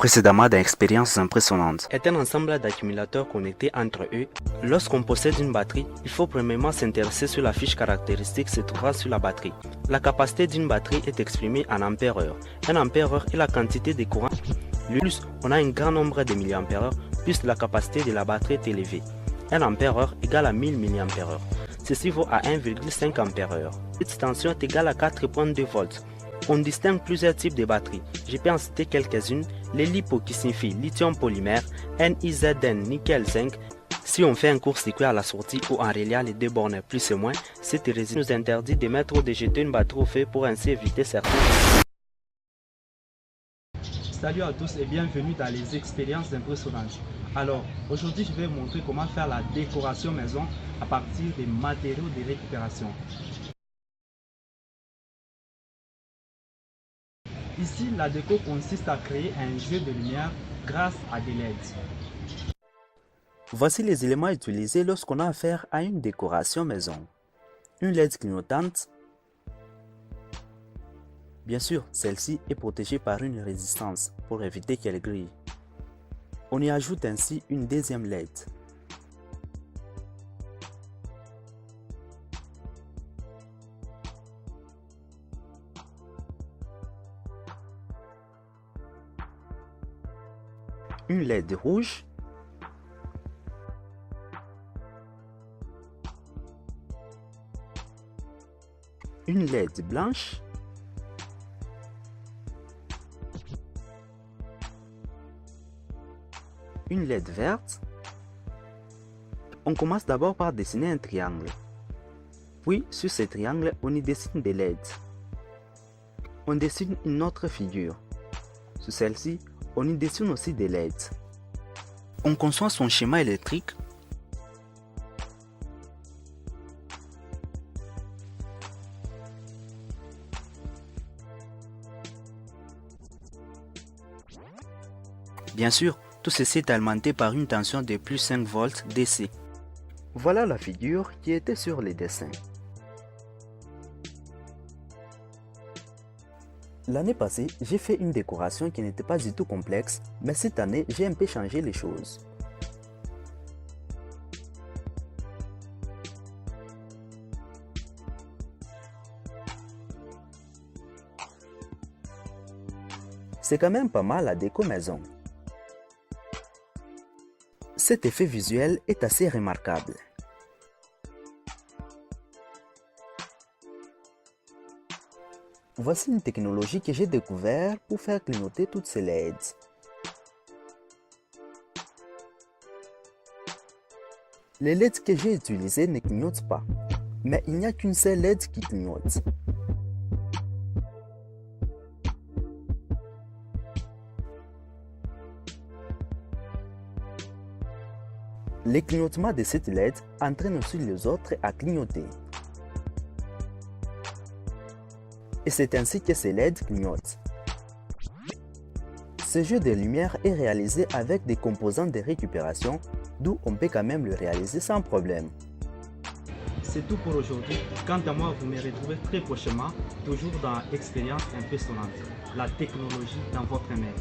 Précédemment dans Expériences impressionnantes. Est un ensemble d'accumulateurs connectés entre eux. Lorsqu'on possède une batterie, il faut premièrement s'intéresser sur la fiche caractéristique se trouvant sur la batterie. La capacité d'une batterie est exprimée en ampères-heure. Un ampère-heure est la quantité de courant. Plus on a un grand nombre de milliampères-heure, plus la capacité de la batterie est élevée. Un ampère-heure égale à 1000 mAh. Ceci vaut à 1,5 ampère-heure. Cette tension est égale à 4,2 volts. On distingue plusieurs types de batteries. Je peux en citer quelques-unes. Les LiPo qui signifie lithium polymère, NiZn nickel zinc. Si on fait un court-circuit à la sortie ou en reliant les deux bornes plus ou moins, cette résine nous interdit de mettre ou de jeter une batterie au feu pour ainsi éviter certains. Salut à tous et bienvenue dans les expériences impressionnantes. Alors, aujourd'hui je vais vous montrer comment faire la décoration maison à partir des matériaux de récupération. Ici, la déco consiste à créer un jeu de lumière grâce à des LED. Voici les éléments utilisés lorsqu'on a affaire à une décoration maison. Une LED clignotante. Bien sûr, celle-ci est protégée par une résistance pour éviter qu'elle grille. On y ajoute ainsi une deuxième LED. Une LED rouge. Une LED blanche. Une LED verte. On commence d'abord par dessiner un triangle. Puis, sur ce triangle, on y dessine des LED. On dessine une autre figure. Sur celle-ci, on y dessine aussi des LED. On conçoit son schéma électrique. Bien sûr, tout ceci est alimenté par une tension de plus 5 volts DC. Voilà la figure qui était sur les dessins. L'année passée, j'ai fait une décoration qui n'était pas du tout complexe, mais cette année, j'ai un peu changé les choses. C'est quand même pas mal la déco maison. Cet effet visuel est assez remarquable. Voici une technologie que j'ai découverte pour faire clignoter toutes ces LED. Les LED que j'ai utilisées ne clignotent pas, mais il n'y a qu'une seule LED qui clignote. Les clignotements de cette LED entraînent aussi les autres à clignoter. Et c'est ainsi que ces LED clignotent. Ce jeu de lumière est réalisé avec des composants de récupération, d'où on peut quand même le réaliser sans problème. C'est tout pour aujourd'hui. Quant à moi, vous me retrouvez très prochainement, toujours dans Expérience impressionnante, la technologie dans votre main.